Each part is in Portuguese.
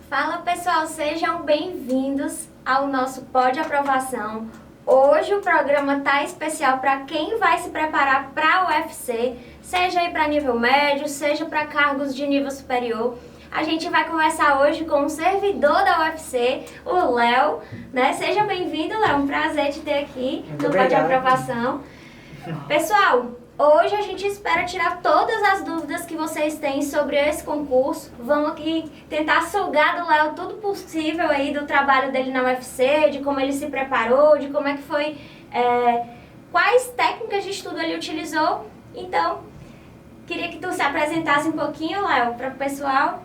Fala pessoal, sejam bem-vindos ao nosso Pod Aprovação. Hoje o programa tá especial para quem vai se preparar para o UFC, seja aí para nível médio, seja para cargos de nível superior. A gente vai conversar hoje com um servidor da UFC, o Léo, né? Seja bem-vindo, Léo, um prazer te ter aqui no Pod Aprovação. Pessoal, hoje a gente espera tirar todas as dúvidas que vocês têm sobre esse concurso. Vamos aqui tentar sugar do Léo tudo possível aí do trabalho dele na UFC, de como ele se preparou, de como é que foi, quais técnicas de estudo ele utilizou. Então, queria que tu se apresentasse um pouquinho, Léo, para o pessoal.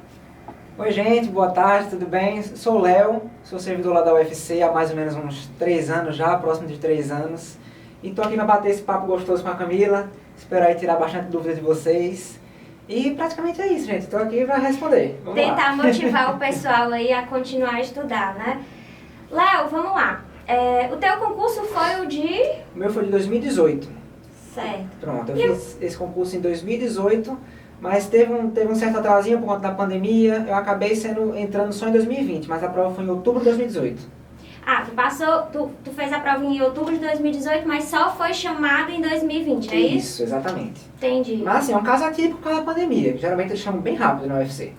Oi gente, boa tarde, tudo bem? Sou o Léo, sou servidor lá da UFC há mais ou menos uns 3 anos já, próximo de 3 anos. E tô aqui para bater esse papo gostoso com a Camila, espero aí tirar bastante dúvidas de vocês. E praticamente é isso, gente, tô aqui para responder. Vamos Tentar lá. motivar o pessoal aí a continuar a estudar, né? Léo, vamos lá. O teu concurso foi o de... O meu foi de 2018. Certo. Pronto, eu fiz esse concurso em 2018, mas teve um certo atrasinho por conta da pandemia, eu acabei entrando só em 2020, mas a prova foi em outubro de 2018. Ah, tu fez a prova em outubro de 2018, mas só foi chamado em 2020, é isso? Isso, exatamente. Entendi. Mas assim, é um caso atípico por causa da pandemia, geralmente eles chamam bem rápido na UFC.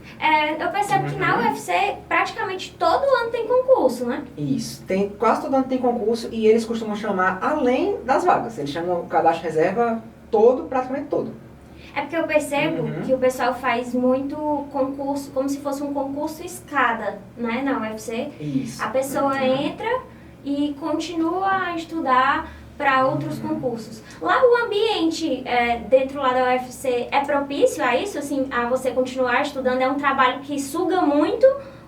Eu percebo que na UFC praticamente todo ano tem concurso, né? Isso, quase todo ano tem concurso e eles costumam chamar além das vagas, eles chamam o cadastro reserva todo, praticamente todo. É porque eu percebo que o pessoal faz muito concurso, como se fosse um concurso escada, né, na UFC. Isso. A pessoa entra e continua a estudar para outros concursos. Lá o ambiente dentro lá da UFC é propício a isso, assim, a você continuar estudando? É um trabalho que suga muito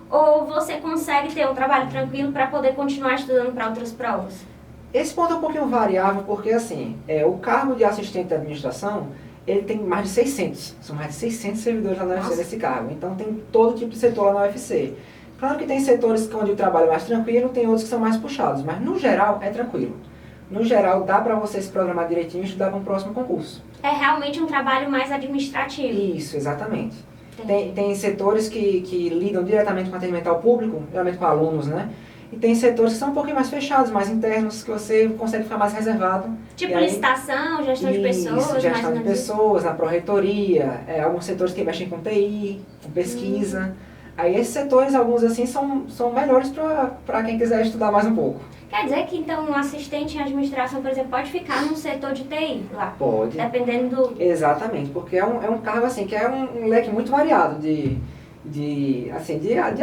ou você consegue ter um trabalho tranquilo para poder continuar estudando para outras provas? Esse ponto é um pouquinho variável porque assim, o cargo de assistente de administração ele tem mais de 600, são mais de 600 servidores lá na UFC nesse cargo, então tem todo tipo de setor lá na UFC. Claro que tem setores onde o trabalho é mais tranquilo, tem outros que são mais puxados, mas no geral é tranquilo. No geral dá para você se programar direitinho e estudar para um próximo concurso. É realmente um trabalho mais administrativo. Isso, exatamente. Tem setores que lidam diretamente com atendimento ao público, geralmente com alunos, né? E tem setores que são um pouquinho mais fechados, mais internos, que você consegue ficar mais reservado. Tipo licitação, gestão de pessoas, gestão de pessoas, na pró-reitoria, alguns setores que mexem com TI, com pesquisa. Aí esses setores, alguns assim, são melhores para quem quiser estudar mais um pouco. Quer dizer que então um assistente em administração, por exemplo, pode ficar no setor de TI lá? Pode. Dependendo do... Exatamente, porque é um cargo assim, que é um leque muito variado de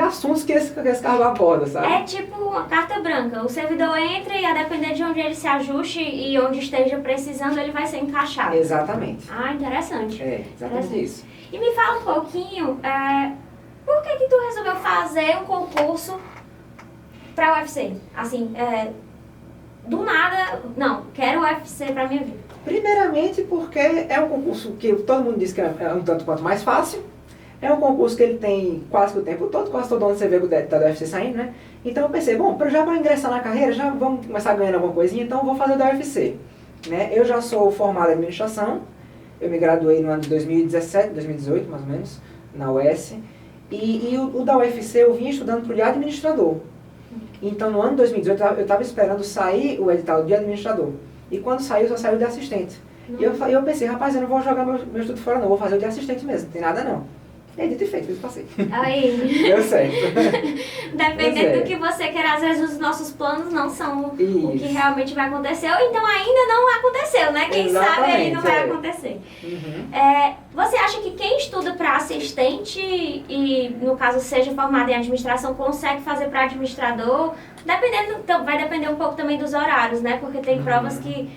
assuntos que esse cargo aborda, sabe? É tipo uma carta branca. O servidor entra e a depender de onde ele se ajuste e onde esteja precisando, ele vai ser encaixado. Exatamente. Ah, interessante. Exatamente isso. E me fala um pouquinho, por que tu resolveu fazer um concurso pra UFC? Assim, do nada, não, quero o UFC pra minha vida. Primeiramente porque é um concurso que todo mundo diz que é um tanto quanto mais fácil. É um concurso que ele tem quase que o tempo todo, quase todo ano você vê o da UFC saindo, né? Então eu pensei, bom, já para ingressar na carreira, já vamos começar ganhando alguma coisinha, então eu vou fazer o da UFC. Né? Eu já sou formado em administração, eu me graduei no ano de 2017, 2018 mais ou menos, na UES. E o da UFC eu vim estudando para o de administrador. Então no ano de 2018 eu estava esperando sair o edital de administrador. E quando saiu, só saiu de assistente. E eu pensei, rapaz, eu não vou jogar meu estudo fora não, vou fazer o de assistente mesmo, não tem nada não. É dito e feito, eu passei. Aí. Deu certo. Dependendo do que você quer, às vezes os nossos planos não são o que Isso. realmente vai acontecer, ou então ainda não aconteceu, né? Quem sabe aí não vai acontecer. Você acha que quem estuda para assistente e, no caso, seja formado em administração, consegue fazer para administrador? Vai depender um pouco também dos horários, né? Porque tem provas que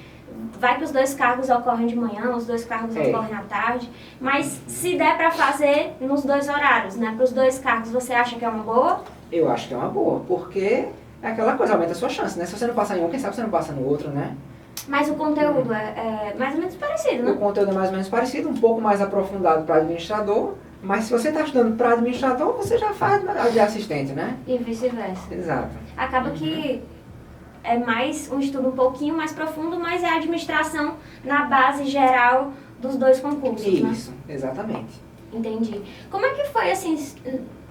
vai que os dois cargos ocorrem de manhã, os dois cargos ocorrem à tarde, mas se der para fazer nos dois horários, né? Para os dois cargos, você acha que é uma boa? Eu acho que é uma boa, porque é aquela coisa, aumenta a sua chance, né? Se você não passar em um, quem sabe você não passa no outro, né? Mas o conteúdo é mais ou menos parecido, né? O conteúdo é mais ou menos parecido, um pouco mais aprofundado para administrador, mas se você está estudando para administrador, você já faz de assistente, né? E vice-versa. Exato. Acaba que é mais um estudo um pouquinho mais profundo, mas é a administração na base geral dos dois concursos, né? Isso, exatamente. Entendi. Como é que foi, assim,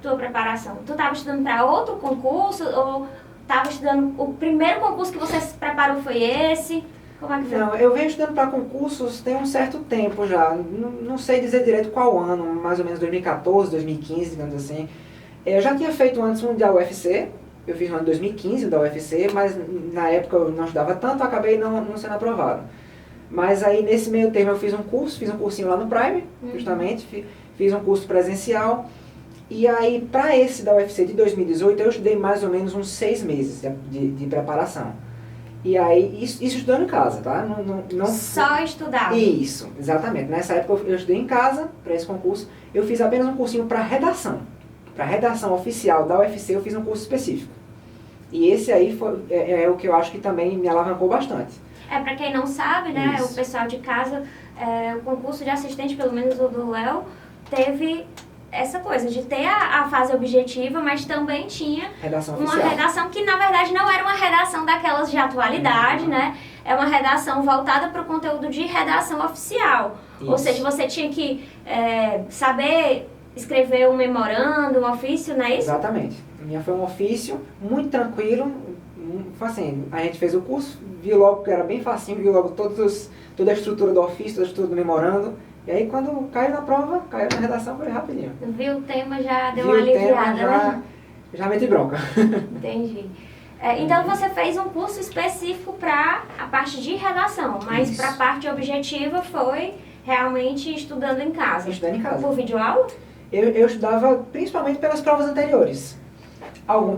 tua preparação? Tu estava estudando para outro concurso ou estava estudando... O primeiro concurso que você se preparou foi esse? Como é que foi? Não, eu venho estudando para concursos tem um certo tempo já. Não sei dizer direito qual ano, mais ou menos 2014, 2015, digamos assim. Eu já tinha feito antes um da UFC, eu fiz no ano 2015 da UFC, mas na época eu não estudava tanto, acabei não sendo aprovado. Mas aí nesse meio termo eu fiz um cursinho lá no Prime, justamente, fiz um curso presencial. E aí para esse da UFC de 2018 eu estudei mais ou menos uns 6 meses de preparação. E aí, isso estudando em casa, tá? Não Só estudar? Isso, exatamente. Nessa época eu estudei em casa para esse concurso. Eu fiz apenas um cursinho para redação. Para redação oficial da UFC eu fiz um curso específico. E esse aí é o que eu acho que também me alavancou bastante. Para quem não sabe, né, Isso. o pessoal de casa, o concurso de assistente, pelo menos o do Léo, teve essa coisa de ter a fase objetiva, mas também tinha Redação uma oficial. redação que, na verdade, não era uma redação daquelas de atualidade, né? É uma redação voltada para o conteúdo de redação oficial. Isso. Ou seja, você tinha que saber escrever um memorando, um ofício, não é isso? Exatamente. A minha foi um ofício muito tranquilo. Assim, a gente fez o curso, viu logo que era bem facinho, viu logo toda a estrutura do ofício, toda a estrutura do memorando. E aí quando caiu na prova, caiu na redação, foi rapidinho. Viu o tema, já deu Viu uma o tema, aliviada, né? já meti bronca. Entendi. Então você fez um curso específico para a parte de redação, mas para a parte objetiva foi realmente estudando em casa. Estudando em casa. Por videoaula? Eu estudava principalmente pelas provas anteriores.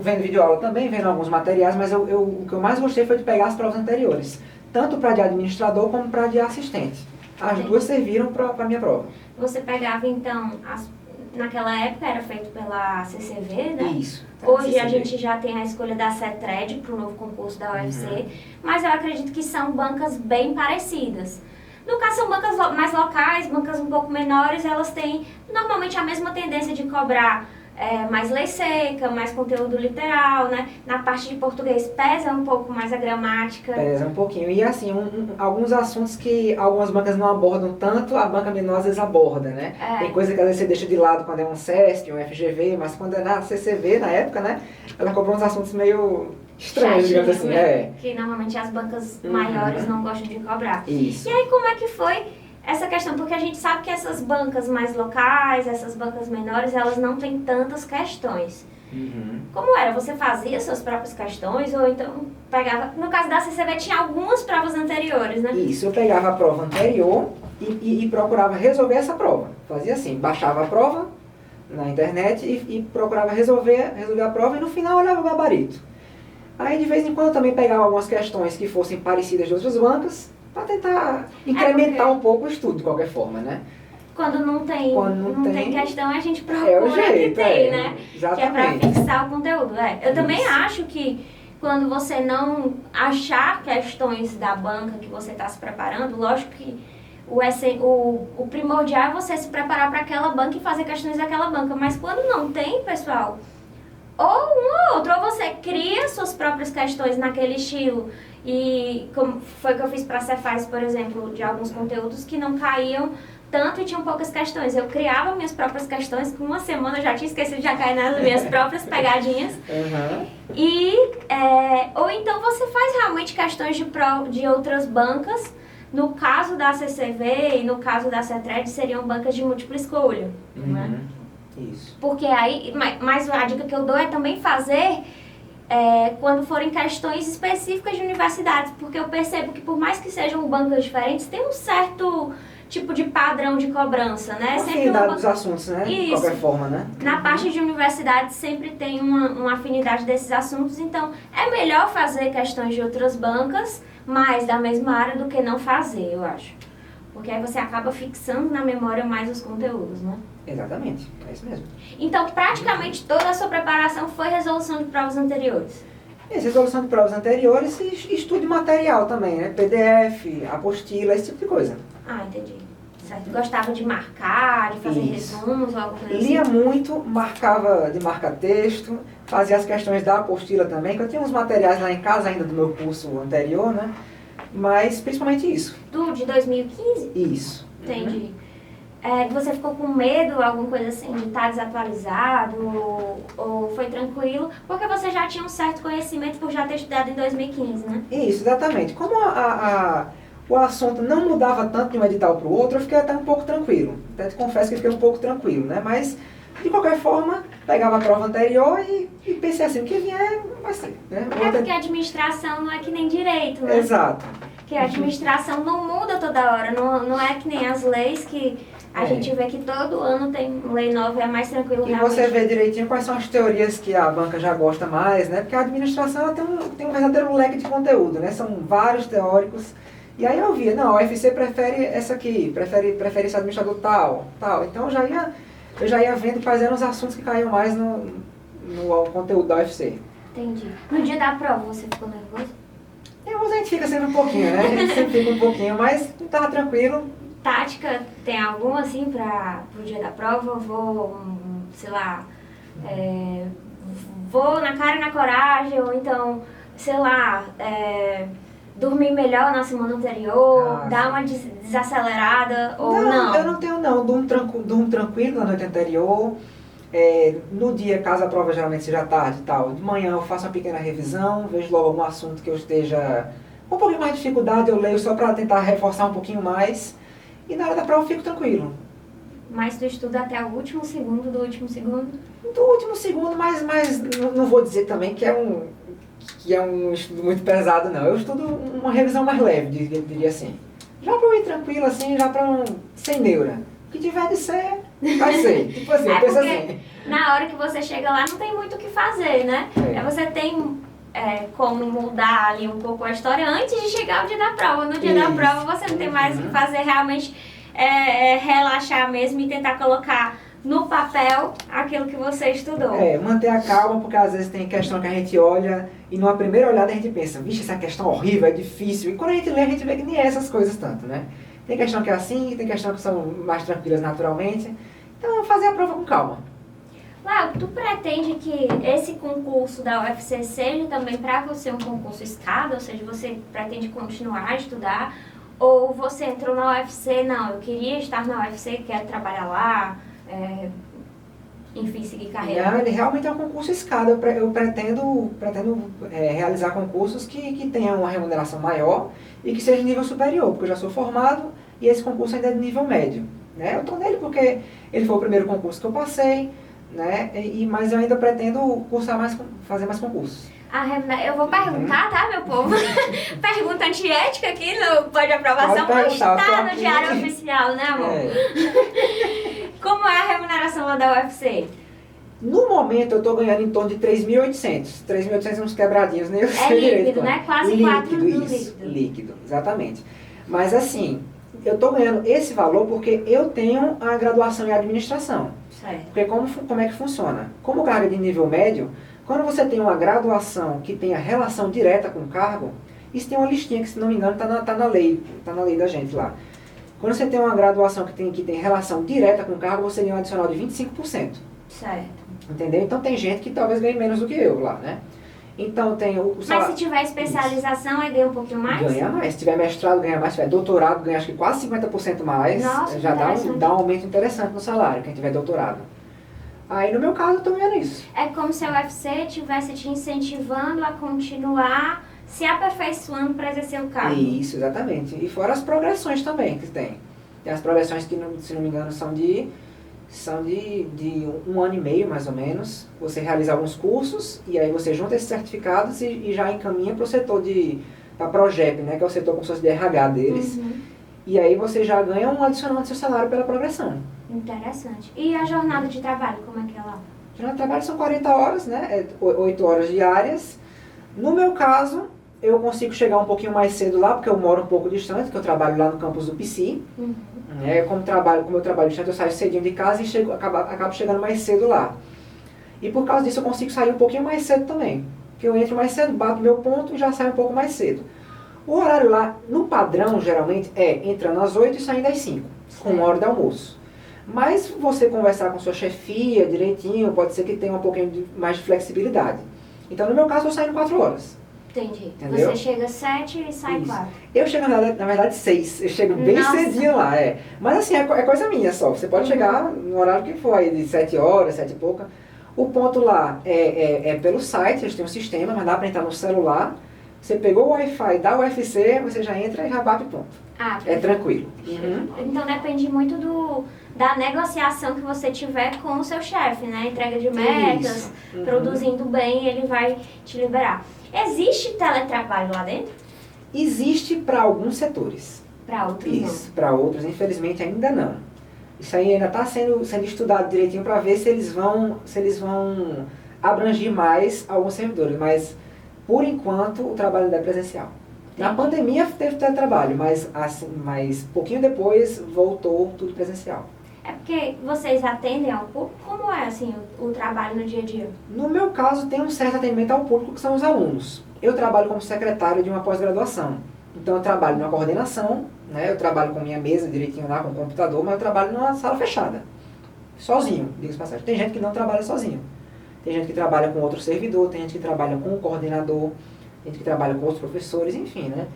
Vendo videoaula também, vendo alguns materiais, mas o que eu mais gostei foi de pegar as provas anteriores. Tanto para de administrador como para de assistente. As duas serviram para a minha prova. Você pegava então, naquela época era feito pela CCV, né? Isso. Hoje CCV. a gente já tem a escolha da CETRED para o novo concurso da UFC, mas eu acredito que são bancas bem parecidas. No caso, são bancas mais locais, bancas um pouco menores, elas têm normalmente a mesma tendência de cobrar mais lei seca, mais conteúdo literal, né? Na parte de português pesa um pouco mais a gramática. Pesa um pouquinho. E assim, alguns assuntos que algumas bancas não abordam tanto, a banca menor às vezes aborda, né? Tem coisa que às vezes você deixa de lado quando é um SESC, um FGV, mas quando é na CCV, na época, né? Ela cobrou uns assuntos meio estranhos, digamos assim. Que normalmente as bancas maiores não gostam de cobrar. Isso. E aí como é que foi essa questão? Porque a gente sabe que essas bancas mais locais, essas bancas menores, elas não têm tantas questões. Como era? Você fazia suas próprias questões ou então pegava... No caso da CCV tinha algumas provas anteriores, né? Isso, eu pegava a prova anterior e procurava resolver essa prova. Fazia assim, baixava a prova na internet e procurava resolver a prova e no final olhava o gabarito. Aí de vez em quando eu também pegava algumas questões que fossem parecidas de outras bancas, para tentar incrementar um pouco o estudo, de qualquer forma, né? Quando não tem questão, a gente procura é o jeito, que tem, né? Exatamente. Que é para fixar o conteúdo. Eu também acho que quando você não achar questões da banca que você está se preparando, lógico que o primordial é você se preparar para aquela banca e fazer questões daquela banca. Mas quando não tem, pessoal, ou um ou outro, ou você cria suas próprias questões naquele estilo. E como foi que eu fiz para a Cefaz, por exemplo, de alguns conteúdos que não caíam tanto e tinham poucas questões. Eu criava minhas próprias questões, com uma semana eu já tinha esquecido de cair nas minhas próprias pegadinhas. Ou então você faz realmente questões de outras bancas. No caso da CCV e no caso da CETRED seriam bancas de múltipla escolha. Né? Isso. Porque aí, mas a dica que eu dou é também fazer quando forem questões específicas de universidades, porque eu percebo que por mais que sejam bancas diferentes, tem um certo tipo de padrão de cobrança, né? Afinidade dos assuntos, né? Isso. De qualquer forma, né? Na parte de universidade sempre tem uma afinidade desses assuntos, então é melhor fazer questões de outras bancas, mas da mesma área, do que não fazer, eu acho. Porque aí você acaba fixando na memória mais os conteúdos, né? Exatamente, é isso mesmo. Então, praticamente toda a sua preparação foi resolução de provas anteriores? Resolução de provas anteriores e estudo de material também, né? PDF, apostila, esse tipo de coisa. Ah, entendi. Certo. Gostava de marcar, de fazer resumos ou alguma coisa assim? Lia muito, marcava de marca-texto, fazia as questões da apostila também, que eu tinha uns materiais lá em casa ainda do meu curso anterior, né? Mas principalmente isso. De 2015? Isso. Entendi. Você ficou com medo, alguma coisa assim, de estar desatualizado ou foi tranquilo? Porque você já tinha um certo conhecimento por já ter estudado em 2015, né? Isso, exatamente. Como o assunto não mudava tanto de um edital para o outro, eu fiquei até um pouco tranquilo. Até te confesso que eu fiquei um pouco tranquilo, né? Mas, de qualquer forma, pegava a prova anterior e pensei assim, o que vier vai ser, né? Porque a administração não é que nem direito, né? Exato. Porque a administração não muda toda hora, não é que nem as leis que a gente vê que todo ano tem lei nova e é mais tranquilo E realmente. você vê direitinho quais são as teorias que a banca já gosta mais, né? Porque a administração ela tem um verdadeiro leque de conteúdo, né? São vários teóricos. E aí eu via, não, a UFC prefere essa aqui, prefere esse administrador tal. Então eu já ia vendo quais eram os assuntos que caíam mais no conteúdo da UFC. Entendi. No dia da prova você ficou nervoso? A gente fica sempre um pouquinho, né? A gente sempre fica um pouquinho, mas tava tranquilo. Tática, tem alguma assim para o dia da prova? Vou, sei lá, vou na cara e na coragem, ou então, sei lá, dormir melhor na semana anterior, dar uma desacelerada, ou não? Eu não tenho não, durmo tranquilo na noite anterior. No dia, caso a prova geralmente seja tarde e tal, de manhã eu faço uma pequena revisão, vejo logo algum assunto que eu esteja com um pouquinho mais de dificuldade, eu leio só para tentar reforçar um pouquinho mais. E na hora da prova eu fico tranquilo. Mas tu estuda até o último segundo do último segundo? Do último segundo, mas não vou dizer também que é um estudo muito pesado, não. Eu estudo uma revisão mais leve, diria assim. Já pra eu ir tranquilo, assim, já pra não... sem neura. O que tiver de ser, vai ser. Tipo assim, eu penso assim. Na hora que você chega lá não tem muito o que fazer, né? Você tem como mudar ali um pouco a história antes de chegar ao dia da prova. No dia da prova você não tem mais o que fazer, realmente relaxar mesmo e tentar colocar no papel aquilo que você estudou. Manter a calma, porque às vezes tem questão que a gente olha e numa primeira olhada a gente pensa, vixe, essa questão é horrível, é difícil. E quando a gente lê, a gente vê que nem é essas coisas tanto, né? Tem questão que é assim, tem questão que são mais tranquilas naturalmente. Então, fazer a prova com calma. Léo, tu pretende que esse concurso da UFC seja também para você um concurso escada? Ou seja, você pretende continuar a estudar? Ou você entrou na UFC, não, eu queria estar na UFC, quero trabalhar lá, enfim, seguir carreira? Não, ele realmente é um concurso escada. Eu pretendo realizar concursos que tenham uma remuneração maior e que seja de nível superior, porque eu já sou formado e esse concurso ainda é de nível médio. Né? Eu estou nele porque ele foi o primeiro concurso que eu passei, né? Mas eu ainda pretendo fazer mais concursos. Eu vou perguntar, tá, meu povo? Pergunta antiética aqui no Pode Aprovação, mas está no Diário Oficial, né, amor? Como é a remuneração lá da UFC? No momento eu estou ganhando em torno de 3.800. 3.800 uns quebradinhos, nem eu sei direito. Líquido, né? Quase 4 mil líquido, exatamente. Mas assim, eu estou ganhando esse valor porque eu tenho a graduação em administração. Certo. Porque como é que funciona? Como cargo de nível médio, quando você tem uma graduação que tenha relação direta com o cargo, isso tem uma listinha que, se não me engano, está na lei da gente lá. Quando você tem uma graduação que tem relação direta com o cargo, você ganha um adicional de 25%. Certo. Entendeu? Então tem gente que talvez ganhe menos do que eu lá, né? Então tem o salário. Mas se tiver especialização, aí ganha um pouquinho mais? Ganha mais. Se tiver mestrado, ganha mais. Se tiver doutorado, ganha acho que quase 50% mais. Nossa, já dá um aumento interessante no salário, quem tiver doutorado. Aí no meu caso eu tô ganhando isso. É como se a UFC estivesse te incentivando a continuar se aperfeiçoando para exercer o cargo. Isso, exatamente. E fora as progressões também que tem. Tem as progressões que, se não me engano, são de 1 ano e meio, mais ou menos. Você realiza alguns cursos e aí você junta esses certificados e já encaminha para o setor para a Progep, né, que é o setor como se fosse de RH deles. Uhum. E aí você já ganha um adicional do seu salário pela progressão. Interessante. E a jornada de trabalho, como é que é lá? A jornada de trabalho são 40 horas, né, 8 horas diárias. No meu caso, eu consigo chegar um pouquinho mais cedo lá, porque eu moro um pouco distante, que eu trabalho lá no campus do PC. Uhum. Como eu trabalho distante, eu saio cedinho de casa e acabo chegando mais cedo lá. E por causa disso eu consigo sair um pouquinho mais cedo também. Porque eu entro mais cedo, bato meu ponto e já saio um pouco mais cedo. O horário lá, no padrão, geralmente, entrando às 8 e saindo às 5, com 1 hora de almoço. Mas você conversar com sua chefia direitinho, pode ser que tenha um pouquinho mais de flexibilidade. Então, no meu caso, eu saio em 4 horas. Entendi. Entendeu? Você chega às 7 e sai Isso. 4. Eu chego, na verdade, 6. Eu chego bem Nossa. cedinho lá, Mas assim, é coisa minha só. Você pode chegar no horário que for, aí, de 7 horas, 7 e pouca. O ponto lá é pelo site, eles têm um sistema, mas dá para entrar no celular. Você pegou o Wi-Fi da UFC, você já entra e já bate o ponto. Ah, É tranquilo. Então depende muito da negociação que você tiver com o seu chefe, né? Entrega de metas, Isso. produzindo bem, ele vai te liberar. Existe teletrabalho lá dentro? Existe para alguns setores. Para outros Isso, para outros, infelizmente, ainda não. Isso aí ainda está sendo estudado direitinho para ver se eles vão abranger mais alguns servidores, mas por enquanto o trabalho ainda é presencial. Na pandemia teve teletrabalho, mas pouquinho depois voltou tudo presencial. não. É porque vocês atendem ao público? Como é assim o trabalho no dia a dia? No meu caso, tem um certo atendimento ao público, que são os alunos. Eu trabalho como secretário de uma pós-graduação. Então eu trabalho na coordenação, né? Eu trabalho com minha mesa direitinho lá, com o computador, mas eu trabalho numa sala fechada. Sozinho, diga-se passagem. Tem gente que não trabalha sozinho. Tem gente que trabalha com outro servidor, tem gente que trabalha com o coordenador, tem gente que trabalha com outros professores, enfim, né?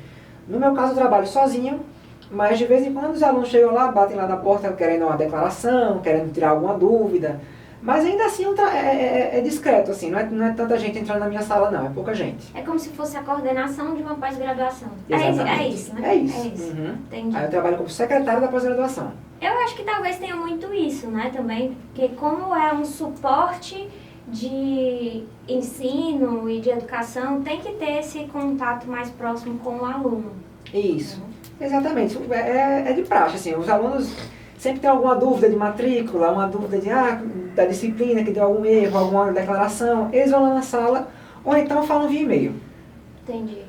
No meu caso eu trabalho sozinho, mas de vez em quando os alunos chegam lá, batem lá na porta querendo uma declaração, querendo tirar alguma dúvida. Mas ainda assim é discreto, assim, não é tanta gente entrando na minha sala não, é pouca gente. É como se fosse a coordenação de uma pós-graduação. Exatamente. É isso, né? É isso. É isso. Uhum. Entendi. Aí eu trabalho como secretário da pós-graduação. Eu acho que talvez tenha muito isso, né, também, porque como é um suporte de ensino e de educação, tem que ter esse contato mais próximo com o aluno. Isso, exatamente. É de praxe, assim, os alunos sempre têm alguma dúvida de matrícula, uma dúvida da disciplina, que deu algum erro, alguma declaração, eles vão lá na sala, ou então falam via e-mail. Entendi.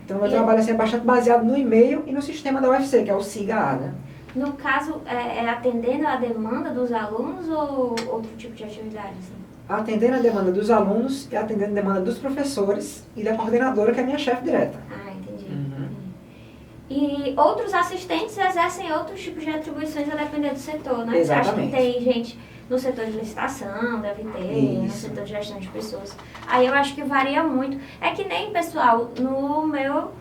Então meu trabalho assim, é bastante baseado no e-mail e no sistema da UFC, que é o SIGA-A, né? No caso, é atendendo a demanda dos alunos ou outro tipo de atividade? Assim? Atendendo a demanda dos alunos e atendendo a demanda dos professores e da coordenadora, que é a minha chefe direta. Ah, entendi. Uhum. E outros assistentes exercem outros tipos de atribuições a depender do setor, né? Exatamente. Você acha que tem gente no setor de licitação, deve ter, no setor de gestão de pessoas. Aí eu acho que varia muito. É que nem, pessoal, no meu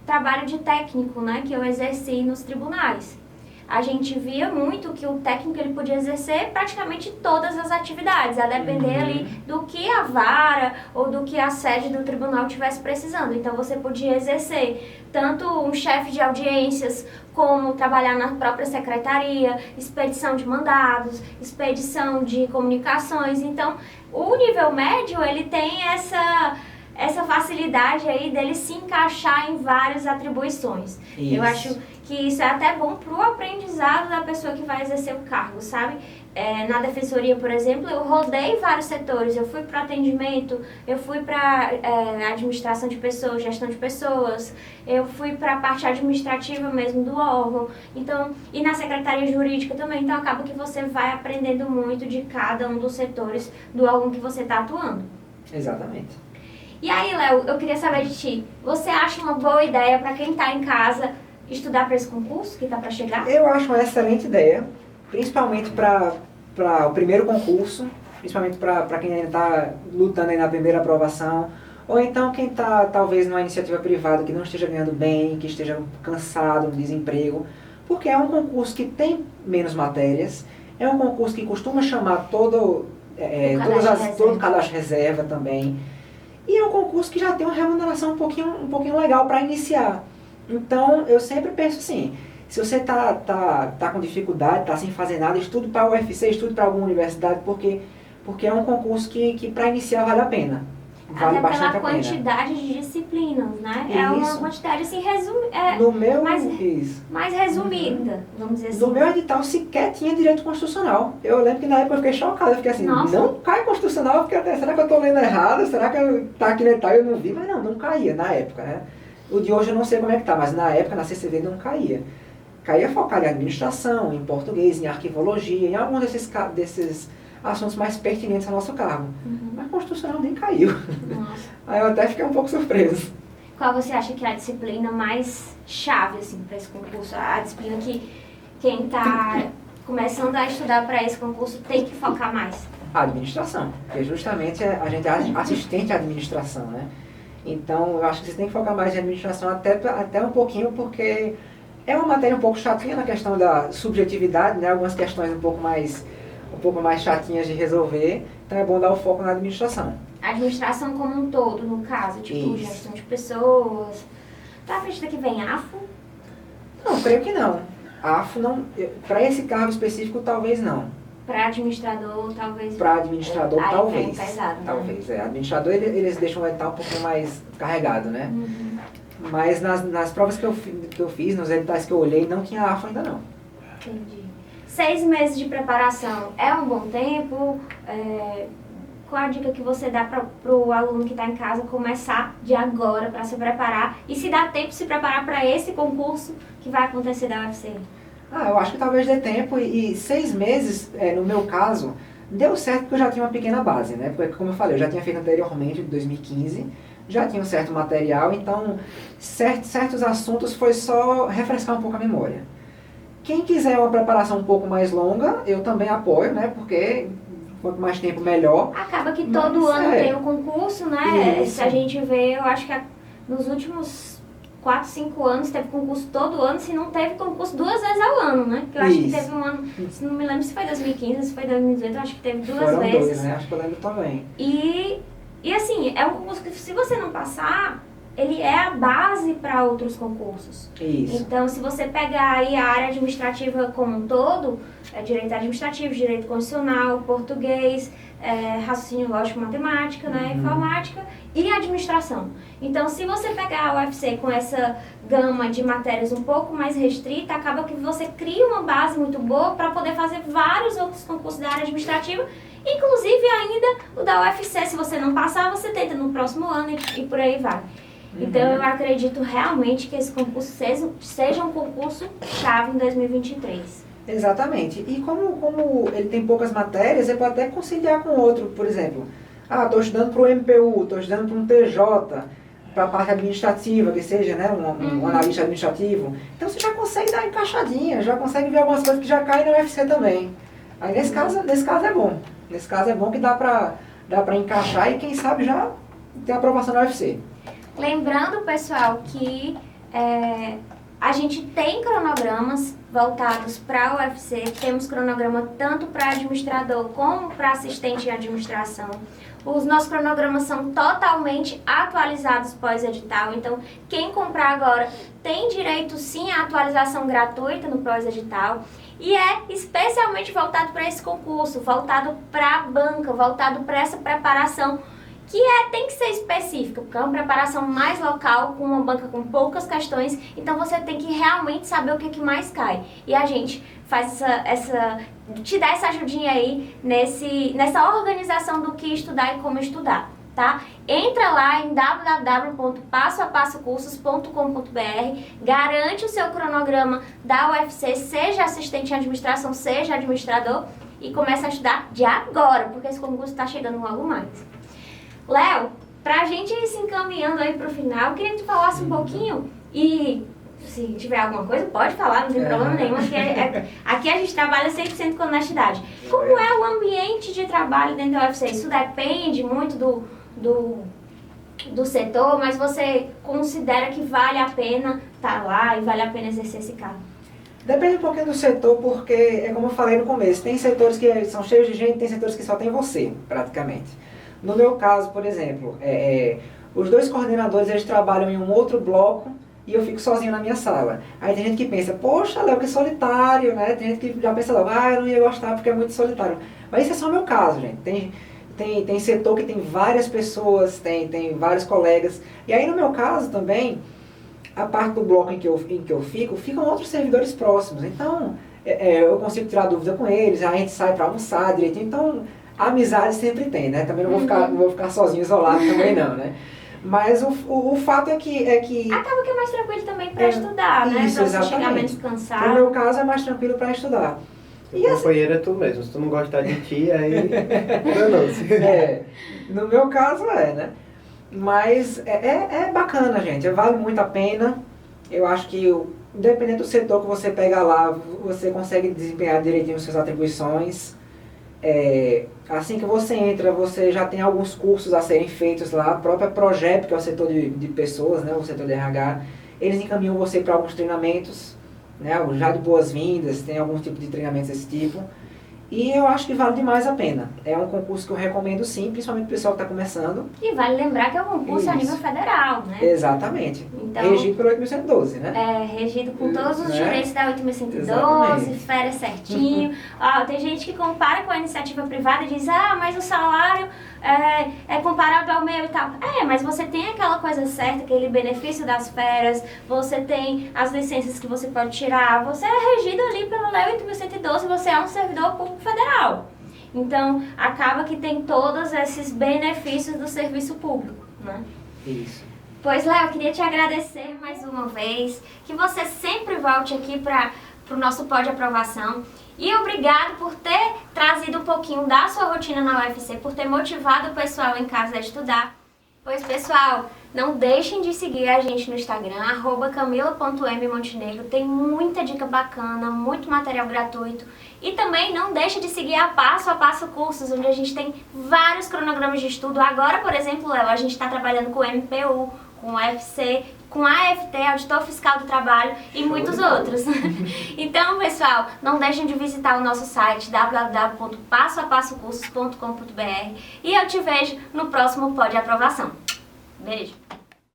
trabalho de técnico, né, que eu exerci nos tribunais. A gente via muito que o técnico ele podia exercer praticamente todas as atividades, a depender ali do que a vara ou do que a sede do tribunal tivesse precisando. Então você podia exercer tanto um chefe de audiências, como trabalhar na própria secretaria, expedição de mandados, expedição de comunicações. Então o nível médio ele tem essa facilidade aí dele se encaixar em várias atribuições. Isso. Eu acho que isso é até bom para o aprendizado da pessoa que vai exercer o cargo, sabe? Na defensoria, por exemplo, eu rodei vários setores. Eu fui para atendimento, eu fui para administração de pessoas, gestão de pessoas, eu fui para a parte administrativa mesmo do órgão. Então, e na secretaria jurídica também. Então, acaba que você vai aprendendo muito de cada um dos setores do órgão que você está atuando. Exatamente. E aí, Léo, eu queria saber de ti. Você acha uma boa ideia para quem está em casa estudar para esse concurso que está para chegar? Eu acho uma excelente ideia, principalmente para o primeiro concurso, principalmente para quem ainda está lutando aí na primeira aprovação, ou então quem está talvez numa iniciativa privada que não esteja ganhando bem, que esteja cansado no desemprego, porque é um concurso que tem menos matérias, é um concurso que costuma chamar todo o cadastro reserva também, e é um concurso que já tem uma remuneração um pouquinho legal para iniciar. Então, eu sempre penso assim, se você tá com dificuldade, tá sem fazer nada, estude para o UFC, estude para alguma universidade, porque é um concurso que para iniciar vale a pena. Vale até bastante pela a pena. quantidade de disciplinas, né? Isso. É uma quantidade assim, mais resumida, vamos dizer assim. No meu edital sequer tinha direito constitucional. Eu lembro que na época eu fiquei chocado, eu fiquei assim, Nossa. Não cai constitucional, eu fiquei até, será que eu tô lendo errado? Será que tá aqui no edital e eu não vi? Mas não caía na época, né? O de hoje eu não sei como é que tá, mas na época, na CCV, não caía. Caía focado em administração, em português, em arquivologia, em alguns desses assuntos mais pertinentes ao nosso cargo. Mas constitucional nem caiu. Nossa. Aí eu até fiquei um pouco surpreso. Qual você acha que é a disciplina mais chave assim, para esse concurso? A disciplina que quem está começando a estudar para esse concurso tem que focar mais? A administração, porque justamente a gente é assistente à administração, né? Então, eu acho que você tem que focar mais em administração até um pouquinho, porque é uma matéria um pouco chatinha na questão da subjetividade, né? Algumas questões um pouco mais chatinhas de resolver, então é bom dar o foco na administração. A administração como um todo, no caso, tipo, Isso. gestão de pessoas. Tu acredita que vem AFO? Não, creio que não. A AFO não, para esse cargo específico, talvez não. Para administrador, talvez. Para administrador, Aí talvez. vem pesado, né? Talvez, Administrador, eles deixam o edital um pouquinho mais carregado, né? Uhum. Mas nas provas que eu fiz, nos editais que eu olhei, não tinha AFO ainda não. Entendi. 6 meses de preparação é um bom tempo? Qual a dica que você dá para o aluno que está em casa começar de agora para se preparar e se dá tempo de se preparar para esse concurso que vai acontecer da UFC? Eu acho que talvez dê tempo e 6 meses, no meu caso, deu certo porque eu já tinha uma pequena base, né? Porque, como eu falei, eu já tinha feito anteriormente, em 2015, já tinha um certo material, então certos assuntos foi só refrescar um pouco a memória. Quem quiser uma preparação um pouco mais longa, eu também apoio, né? Porque quanto mais tempo, melhor. Acaba que todo ano tem um concurso, né? Isso. Se a gente vê, eu acho que nos últimos 4, 5 anos teve concurso todo ano, se não teve concurso 2 vezes ao ano, né? Que eu acho que teve um ano, se não me lembro se foi 2015, se foi 2018, eu acho que teve 2 Foram vezes. 2, né? Acho que eu lembro também. E assim, é um concurso que se você não passar, ele é a base para outros concursos. Isso. Então, se você pegar aí a área administrativa como um todo, direito administrativo, direito constitucional, português, raciocínio lógico, matemática, né, informática e administração. Então, se você pegar a UFC com essa gama de matérias um pouco mais restrita, acaba que você cria uma base muito boa para poder fazer vários outros concursos da área administrativa, inclusive ainda o da UFC. Se você não passar, você tenta no próximo ano e por aí vai. Então, eu acredito realmente que esse concurso seja um concurso chave em 2023. Exatamente. E como ele tem poucas matérias, você pode até conciliar com outro, por exemplo. Estou estudando para o MPU, estou estudando para um TJ, para a parte administrativa, que seja, né, um analista administrativo. Então você já consegue dar uma encaixadinha, já consegue ver algumas coisas que já caem na UFC também. Aí nesse caso é bom. Nesse caso é bom que dá para encaixar e quem sabe já ter aprovação na UFC. Lembrando, pessoal, que a gente tem cronogramas voltados para a UFC, temos cronograma tanto para administrador como para assistente em administração. Os nossos cronogramas são totalmente atualizados pós-edital, então quem comprar agora tem direito sim à atualização gratuita no pós-edital. E é especialmente voltado para esse concurso, voltado para a banca, voltado para essa preparação que tem que ser específica, porque é uma preparação mais local, com uma banca com poucas questões, então você tem que realmente saber o que mais cai. E a gente faz te dá essa ajudinha aí nessa organização do que estudar e como estudar, tá? Entra lá em www.passoapassocursos.com.br, garante o seu cronograma da UFC, seja assistente em administração, seja administrador, e começa a estudar de agora, porque esse concurso está chegando logo mais. Léo, pra gente ir se encaminhando aí pro final, eu queria que tu falasse um pouquinho e se tiver alguma coisa, pode falar, não tem problema nenhum. Aqui a gente trabalha 100% com honestidade. Como é o ambiente de trabalho dentro da UFC? Isso depende muito do setor, mas você considera que vale a pena estar lá e vale a pena exercer esse cargo? Depende um pouquinho do setor, porque, é como eu falei no começo, tem setores que são cheios de gente, tem setores que só tem você, praticamente. No meu caso, por exemplo, os 2 coordenadores eles trabalham em um outro bloco e eu fico sozinho na minha sala. Aí tem gente que pensa, poxa, Léo, que solitário, né? Tem gente que já pensa logo, eu não ia gostar porque é muito solitário. Mas esse é só o meu caso, gente. Tem setor que tem várias pessoas, tem vários colegas. E aí no meu caso também, a parte do bloco em que eu fico, ficam outros servidores próximos. Então, eu consigo tirar dúvida com eles, a gente sai para almoçar direitinho. Então, a amizade sempre tem, né? Também não vou ficar sozinho, isolado também não, né? Mas o fato é que... Acaba que é mais tranquilo também para estudar, né? Isso, pra você exatamente. chegar menos cansado. No meu caso é mais tranquilo para estudar. O companheiro é tu mesmo, se tu não gostar de ti, aí não. No meu caso né? Mas é bacana, gente, vale muito a pena. Eu acho que, independente do setor que você pega lá, você consegue desempenhar direitinho suas atribuições. assim que você entra, você já tem alguns cursos a serem feitos lá, a própria Progep, que é o setor de pessoas, né, o setor de RH, eles encaminham você para alguns treinamentos, né, já de boas-vindas, tem algum tipo de treinamentos desse tipo. E eu acho que vale demais a pena. É um concurso que eu recomendo sim, principalmente o pessoal que está começando. E vale lembrar que é um concurso a Isso. nível federal, né? Exatamente. Então, regido pelo 8.112, né? regido com todos os Né? direitos da 8.112, Exatamente. férias certinho. Tem gente que compara com a iniciativa privada e diz, mas o salário é comparável ao meu e tal. Mas você tem aquela coisa certa, aquele benefício das férias, você tem as licenças que você pode tirar, você é regido ali pela Lei 8.112, você é um servidor público federal. Então, acaba que tem todos esses benefícios do serviço público, né? Isso. Pois, Léo, eu queria te agradecer mais uma vez, que você sempre volte aqui para o nosso Pode Aprovação. E obrigado por ter trazido um pouquinho da sua rotina na UFC, por ter motivado o pessoal em casa a estudar. Pois, pessoal, não deixem de seguir a gente no Instagram, @camila.mmontenegro. Tem muita dica bacana, muito material gratuito. E também não deixe de seguir a Passo Cursos, onde a gente tem vários cronogramas de estudo. Agora, por exemplo, Léo, a gente está trabalhando com o MPU, com o UFC, com a AFT, Auditor Fiscal do Trabalho e muitos outros. Então, pessoal, não deixem de visitar o nosso site www.passoapassocursos.com.br e eu te vejo no próximo Pode Aprovação. Beijo!